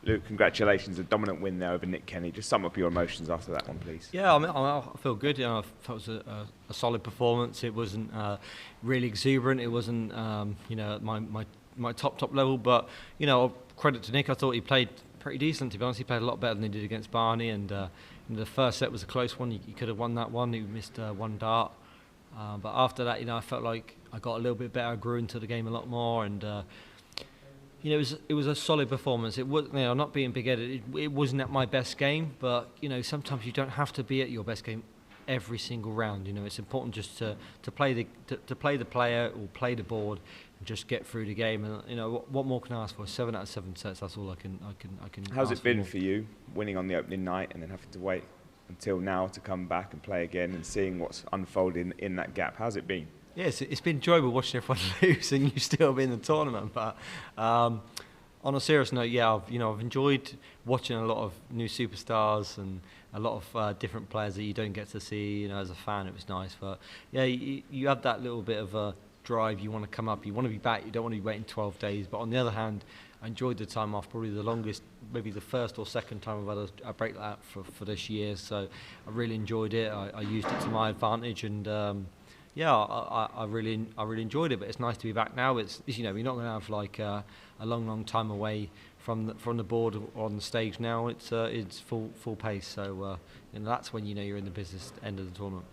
Luke, congratulations, a dominant win there over Nick Kenny. Just sum up your emotions after that one, please. Yeah, I feel good. You know, I felt it was a solid performance. It wasn't really exuberant. It wasn't my top level, but credit to Nick. I thought he played pretty decent. To be honest, he played a lot better than he did against Barney. And the first set was a close one. He could have won that one. He missed one dart. But after that, I felt like I got a little bit better. I grew into the game a lot more, and it was a solid performance. It was, not being big-headed. It wasn't at my best game, but sometimes you don't have to be at your best game every single round. It's important just to play the player or play the board and just get through the game. And what more can I ask for? 7 out of 7 sets. That's all I can. How's it been for you, winning on the opening night and then having to wait until now to come back and play again and seeing what's unfolding in that gap? How's it been? Yes, it's been enjoyable watching everyone lose and you still be in the tournament. But on a serious note, yeah, I've enjoyed watching a lot of new superstars and a lot of different players that you don't get to see. As a fan, it was nice. But yeah, you have that little bit of a drive. You want to come up, you want to be back. You don't want to be waiting 12 days. But on the other hand, I enjoyed the time off. Probably the longest, maybe the first or second time I've had a break like that for this year. So I really enjoyed it. I used it to my advantage and. Yeah, I really enjoyed it, but it's nice to be back now. It's you're not going to have like a long time away from the board or on the stage now. It's full pace, so that's when you're in the business end of the tournament.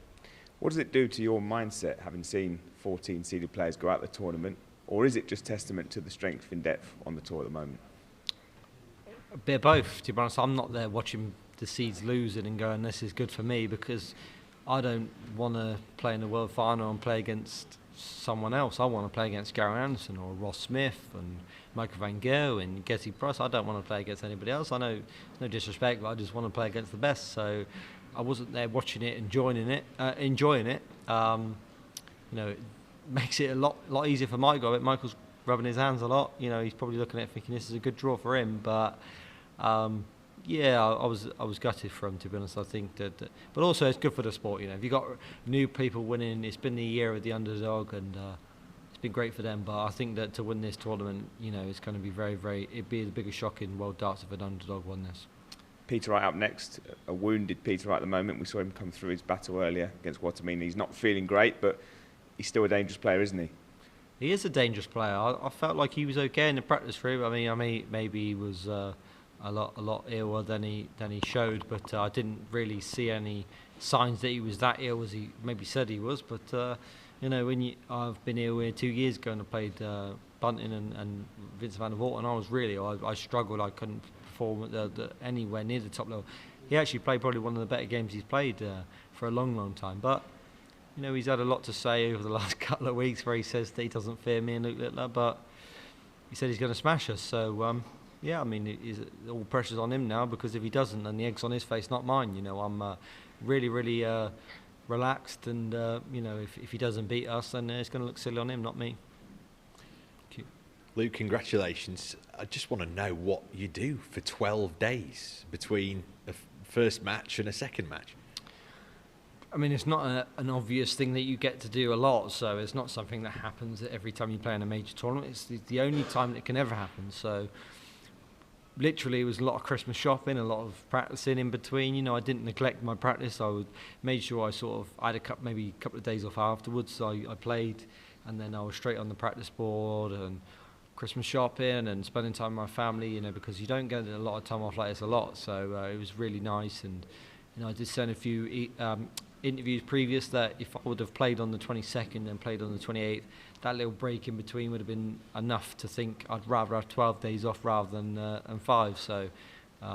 What does it do to your mindset having seen 14 seeded players go out the tournament, or is it just testament to the strength in depth on the tour at the moment? A bit of both, to be honest. I'm not there watching the seeds losing and going, "This is good for me," because I don't want to play in the World Final and play against someone else. I want to play against Gary Anderson or Ross Smith and Michael van Gerwen and Getty Price. I don't want to play against anybody else. I know, no disrespect, but I just want to play against the best. So I wasn't there watching it and enjoying it. It makes it a lot easier for Michael. I bet Michael's rubbing his hands a lot. He's probably looking at it thinking this is a good draw for him, but. Yeah, I was gutted for him, to be honest. I think that, but also it's good for the sport. If you got new people winning, it's been the year of the underdog, and it's been great for them. But I think that to win this tournament, it's going to be it'd be the biggest shock in world darts if an underdog won this. Peter Wright up next, a wounded Peter Wright at the moment. We saw him come through his battle earlier against Guatemala. He's not feeling great, but he's still a dangerous player, isn't he? He is a dangerous player. I felt like he was okay in the practice room. I mean, maybe he was. A lot iller than he showed, but I didn't really see any signs that he was that ill as he maybe said he was. But I've been ill here 2 years ago and I played Bunting and Vince van der Voort, and I was really ill. I struggled. I couldn't perform at anywhere near the top level. He actually played probably one of the better games he's played for a long time. But he's had a lot to say over the last couple of weeks where he says that he doesn't fear me and Luke Littler, but he said he's going to smash us. So. Yeah, I mean, all pressure's on him now, because if he doesn't, then the egg's on his face, not mine. I'm really relaxed, and if he doesn't beat us, then it's going to look silly on him, not me. Thank you. Luke, congratulations. I just want to know what you do for 12 days between a first match and a second match. I mean, it's not an obvious thing that you get to do a lot, so it's not something that happens every time you play in a major tournament. It's the only time that it can ever happen, so... Literally, it was a lot of Christmas shopping, a lot of practicing in between. I didn't neglect my practice. Made sure I had maybe a couple of days off afterwards. So I played, and then I was straight on the practice board and Christmas shopping and spending time with my family. Because you don't get a lot of time off like this a lot. So it was really nice, and I did send a few interviews previous that if I would have played on the 22nd and played on the 28th, that little break in between would have been enough to think I'd rather have 12 days off rather than 5. So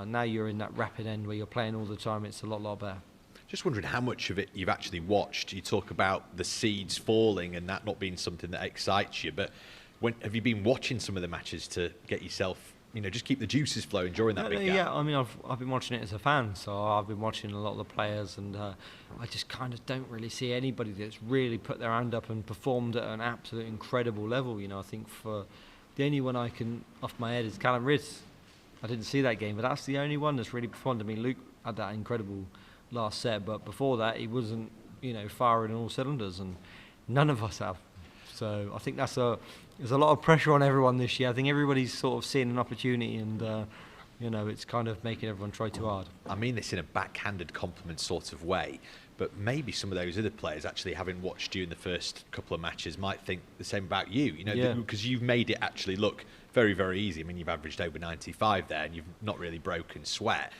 now you're in that rapid end where you're playing all the time. It's a lot better. Just wondering how much of it you've actually watched. You talk about the seeds falling and that not being something that excites you, but have you been watching some of the matches to get yourself, just keep the juices flowing during that big gap? Yeah, I mean, I've been watching it as a fan, so I've been watching a lot of the players, and I just kind of don't really see anybody that's really put their hand up and performed at an absolute incredible level. I think for the only one I can off my head is Callum Rids. I didn't see that game, but that's the only one that's really performed. I mean, Luke had that incredible last set, but before that he wasn't, firing on all cylinders, and none of us have. So I think there's a lot of pressure on everyone this year. I think everybody's sort of seeing an opportunity, and you know, it's kind of making everyone try too hard. I mean this in a backhanded compliment sort of way, but maybe some of those other players, actually having watched you in the first couple of matches, might think the same about you, you know, because you've made it actually look very, very easy. I mean, you've averaged over 95 there and you've not really broken sweat.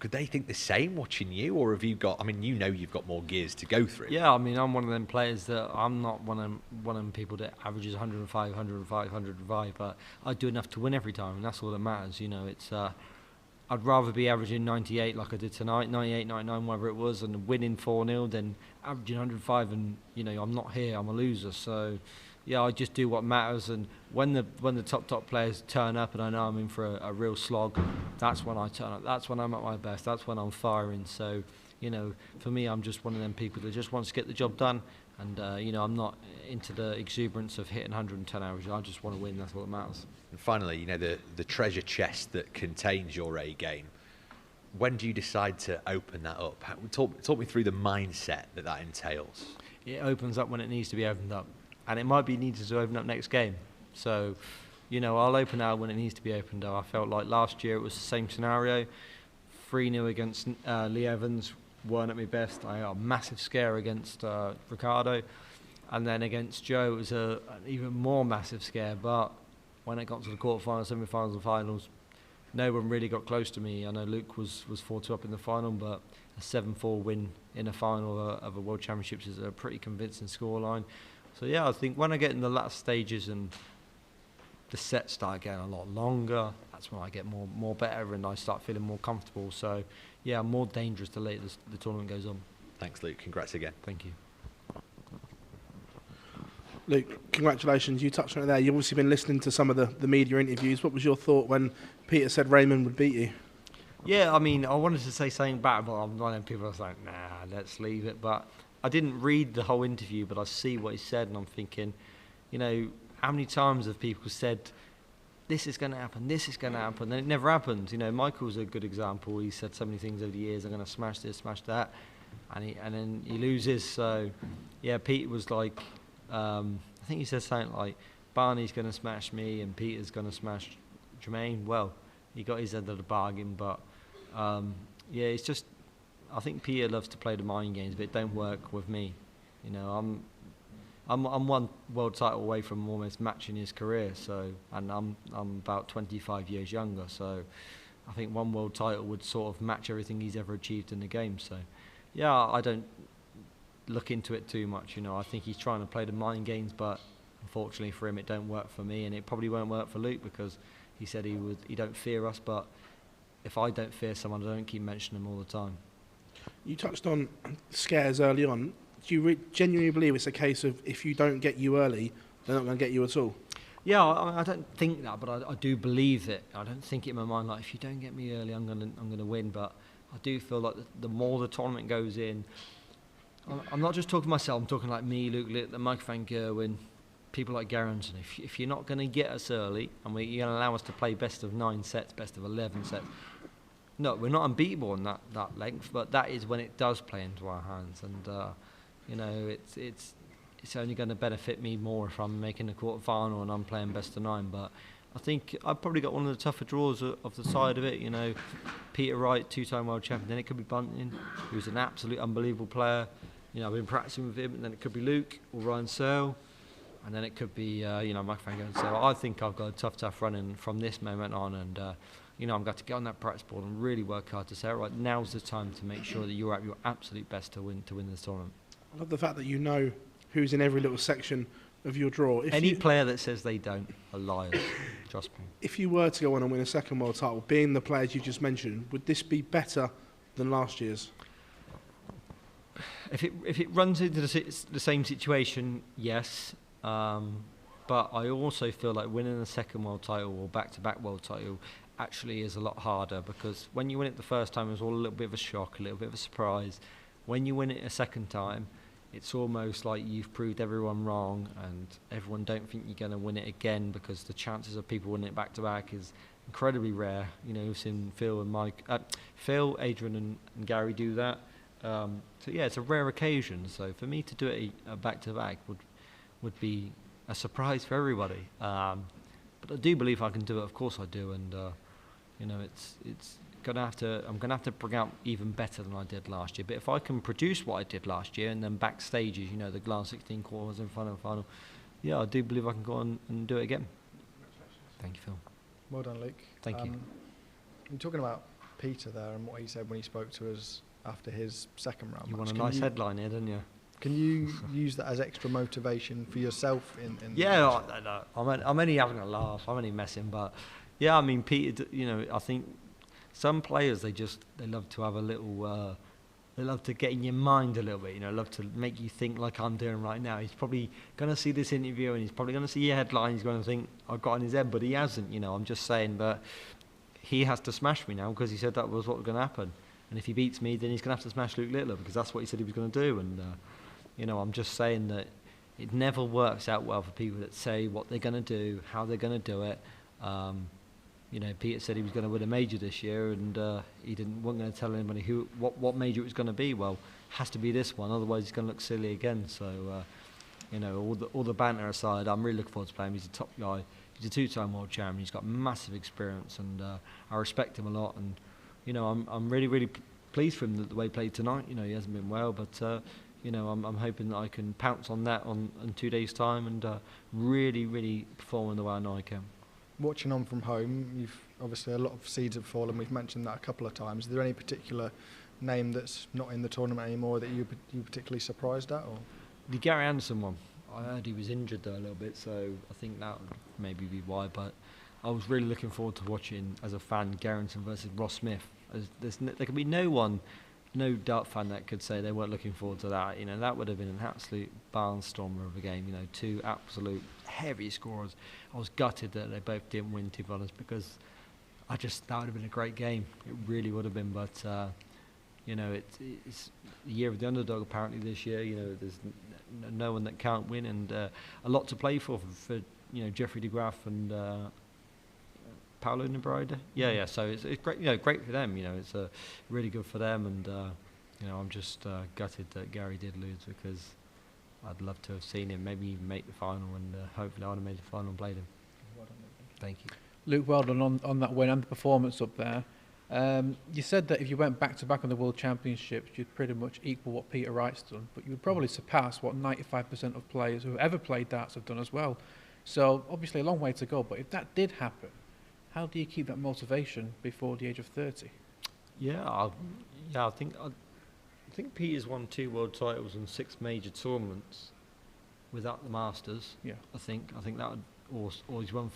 Could they think the same watching you, or have you got, I mean, you know you've got more gears to go through? Yeah, I mean, I'm one of them players that I'm not one of them people that averages 105, 105, but I do enough to win every time, and that's all that matters. You know, it's I'd rather be averaging 98 like I did tonight, 98, 99, whatever it was, and winning 4-0 than averaging 105 and, you know, I'm not here, I'm a loser. So, yeah, I just do what matters, and when the top players turn up and I know I'm in for a real slog, that's when I turn up. That's when I'm at my best. That's when I'm firing. So, you know, for me, I'm just one of them people that just wants to get the job done, and you know, I'm not into the exuberance of hitting 110 averages. I just want to win. That's what matters. And finally, you know, the treasure chest that contains your A game. When do you decide to open that up? Talk me through the mindset that entails. It opens up when it needs to be opened up. And it might be needed to open up next game. So, you know, I'll open out when it needs to be opened up. I felt like last year it was the same scenario. 3-0 against Lee Evans, weren't at my best. I had a massive scare against Ricardo. And then against Joe, it was an even more massive scare. But when it got to the quarterfinals, semi-finals and finals, no one really got close to me. I know Luke was 4-2 up in the final, but a 7-4 win in a final of a World Championships is a pretty convincing scoreline. So yeah, I think when I get in the last stages and the sets start getting a lot longer, that's when I get more better and I start feeling more comfortable. So yeah, I'm more dangerous the later the tournament goes on. Thanks, Luke. Congrats again. Thank you. Luke, congratulations. You touched on it there. You've obviously been listening to some of the media interviews. What was your thought when Peter said Raymond would beat you? Yeah, I mean, I wanted to say something back, but I'm one of them people that's like, nah, let's leave it. But I didn't read the whole interview, but I see what he said, and I'm thinking, you know, how many times have people said, this is going to happen, this is going to happen, and it never happens. You know, Michael's a good example. He said so many things over the years, I'm going to smash this, smash that, and then he loses. So, yeah, Pete was like, I think he said something like, Barney's going to smash me and Peter's going to smash Jermaine. Well, he got his end of the bargain, but yeah, it's just, I think Peter loves to play the mind games, but it don't work with me. You know, I'm one world title away from almost matching his career. So, and I'm about 25 years younger. So, I think one world title would sort of match everything he's ever achieved in the game. So, yeah, I don't look into it too much. You know, I think he's trying to play the mind games, but unfortunately for him, it don't work for me, and it probably won't work for Luke because he said he don't fear us, but if I don't fear someone, I don't keep mentioning them all the time. You touched on scares early on. Do you genuinely believe it's a case of if you don't get you early, they're not going to get you at all? Yeah, I don't think that, but I do believe it. I don't think it in my mind like if you don't get me early, I'm gonna win. But I do feel like the more the tournament goes in, I'm not just talking to myself. I'm talking like me, Luke Litt, Mike Van Gerwen, people like Gerrans. If you're not going to get us early, and you're going to allow us to play best of 9 sets, best of 11 sets. No, we're not unbeatable in that length, but that is when it does play into our hands, and you know, it's only going to benefit me more if I'm making the quarter final and I'm playing best of 9. But I think I've probably got one of the tougher draws of the side of it. You know, Peter Wright, 2-time world champion. Then it could be Bunting, who's an absolute unbelievable player. You know, I've been practicing with him, and then it could be Luke or Ryan Searle, and then it could be you know, Mike Van Gerwen. So I think I've got a tough run from this moment on, and you know, I'm going to get on that practice board and really work hard to say, all right, now's the time to make sure that you're at your absolute best to win this tournament. I love the fact that you know who's in every little section of your draw. Any player that says they don't are liars. Trust me. If you were to go on and win a second world title, being the players you just mentioned, would this be better than last year's? If it runs into the same situation, yes. But I also feel like winning a second world title or back-to-back world title actually is a lot harder, because when you win it the first time, it was all a little bit of a shock, a little bit of a surprise. When you win it a second time, it's almost like you've proved everyone wrong, and everyone don't think you're going to win it again, because the chances of people winning it back-to-back is incredibly rare. You know, we've seen Phil, Adrian and Gary do that. So yeah, it's a rare occasion. So for me to do it a back-to-back would be a surprise for everybody. But I do believe I can do it. Of course I do. And you know, I'm gonna have to bring out even better than I did last year. But if I can produce what I did last year and then back stages, you know, the last 16 quarters and final, yeah, I do believe I can go on and do it again. Thank you, Phil. Well done, Luke. Thank you. You're talking about Peter there and what he said when he spoke to us after his second round. You match. want a nice headline here, didn't you? Can you use that as extra motivation for yourself in Yeah, I'm only having a laugh. I'm only messing, but yeah, I mean, Peter. You know, I think some players they love to have a little. They love to get in your mind a little bit. You know, love to make you think like I'm doing right now. He's probably going to see this interview and he's probably going to see your headline. He's going to think I've got in his head, but he hasn't. You know, I'm just saying that he has to smash me now because he said that was what was going to happen. And if he beats me, then he's going to have to smash Luke Littler because that's what he said he was going to do. And you know, I'm just saying that it never works out well for people that say what they're going to do, how they're going to do it. You know, Peter said he was going to win a major this year, and he wasn't going to tell anybody what major it was going to be. Well, it has to be this one, otherwise he's going to look silly again. So, you know, all the banter aside, I'm really looking forward to playing him. He's a top guy. He's a two-time world champion. He's got massive experience, and I respect him a lot. And you know, I'm really pleased for him the way he played tonight. You know, he hasn't been well, but you know, I'm hoping that I can pounce on that in 2 days' time and really perform in the way I know I can. Watching on from home, you've obviously a lot of seeds have fallen. We've mentioned that a couple of times. Is there any particular name that's not in the tournament anymore that you particularly surprised at? Or The Gary Anderson one. I heard he was injured though a little bit, so I think that would maybe be why. But I was really looking forward to watching, as a fan, Gary Anderson versus Ross Smith. There could be no dart fan that could say they weren't looking forward to that. You know, that would have been an absolute barnstormer of a game. You know, two absolute heavy scorers. I was gutted that they both didn't win, to be honest, because that would have been a great game. It really would have been. But you know, it's the year of the underdog apparently this year. You know, there's no one that can't win, and a lot to play for you know, Jeffrey de Graaf and Paolo Nebride. Yeah. So it's great. You know, great for them. You know, it's really good for them. And you know, I'm just gutted that Gary did lose because I'd love to have seen him maybe even make the final, and hopefully I'd have made the final and played him. well done, Luke. Thank you. Luke, well done on that win and the performance up there. You said that if you went back-to-back on the World Championships, you'd pretty much equal what Peter Wright's done, but you would probably surpass what 95% of players who have ever played darts have done as well. So obviously a long way to go, but if that did happen, how do you keep that motivation before the age of 30? I think Peter's won 2 world titles and 6 major tournaments without the Masters. Yeah. I think that would, or he's won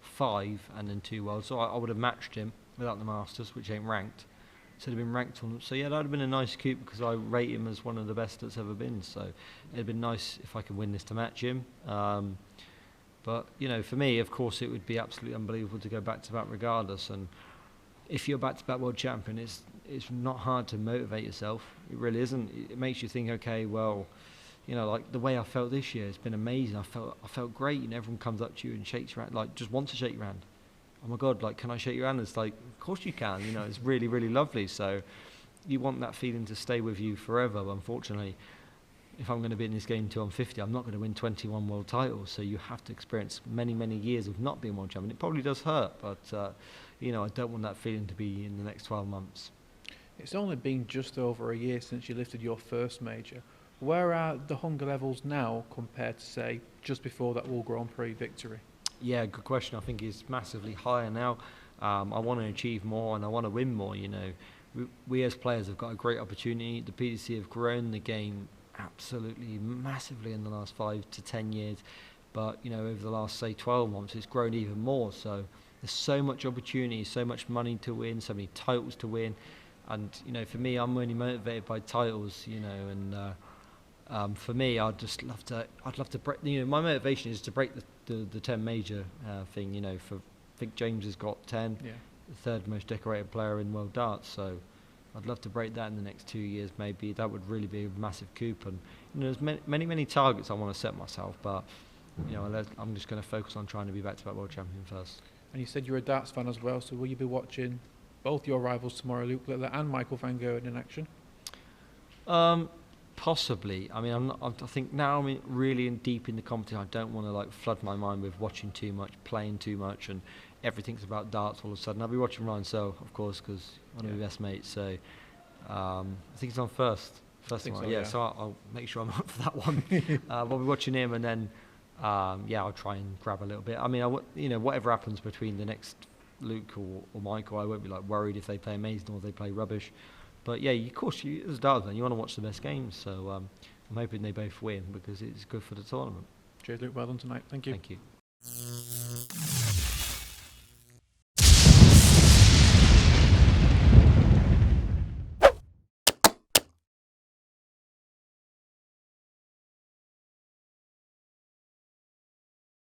5 and then 2 worlds. So I would have matched him without the Masters, which ain't ranked. So it'd have been ranked on. So yeah, that would have been a nice coup because I rate him as one of the best that's ever been. So it'd been nice if I could win this to match him. But you know, for me, of course, it would be absolutely unbelievable to go back to back regardless. And if you're back to back world champion, it's not hard to motivate yourself. It really isn't. It makes you think, okay, well, you know, like the way I felt this year, it's been amazing. I felt great. You know, everyone comes up to you and shakes your hand, like just wants to shake your hand. Oh my God, like, can I shake your hand? It's like, of course you can. You know, it's really, really lovely. So you want that feeling to stay with you forever. But unfortunately, if I'm going to be in this game until I'm 50, I'm not going to win 21 world titles. So you have to experience many, many years of not being world champion. It probably does hurt, but you know, I don't want that feeling to be in the next 12 months. It's only been just over a year since you lifted your first major. Where are the hunger levels now compared to, say, just before that World Grand Prix victory? Yeah, good question. I think it's massively higher now. I want to achieve more and I want to win more. You know, we as players have got a great opportunity. The PDC have grown the game absolutely massively in the last 5 to 10 years. But, you know, over the last, say, 12 months, it's grown even more. So there's so much opportunity, so much money to win, so many titles to win. And, you know, for me, I'm only motivated by titles, you know, and for me, I'd love to break, you know, my motivation is to break the 10 major thing, you know, I think James has got 10, Yeah. the third most decorated player in world darts, so I'd love to break that in the next 2 years maybe. That would really be a massive coup. And, you know, there's many targets I want to set myself, but, you know, I'm just going to focus on trying to be back-to-back world champion first. And you said you're a darts fan as well, so will you be watching both your rivals tomorrow, Luke Littler and Michael van Gerwen, in action? Possibly. I mean, I think now I'm really deep in the competition. I don't want to like flood my mind with watching too much, playing too much, and everything's about darts all of a sudden. I'll be watching Ryan So, of course, because one of my best mates. So I think he's on first tomorrow. So, So I'll make sure I'm up for that one. I'll be watching him, and then I'll try and grab a little bit. I mean, whatever happens between the next Luke or Michael, I won't be like worried if they play amazing or they play rubbish. But yeah, of course, as a darts man, you want to watch the best games. So I'm hoping they both win because it's good for the tournament. Cheers, Luke. Well done tonight. Thank you. Thank you.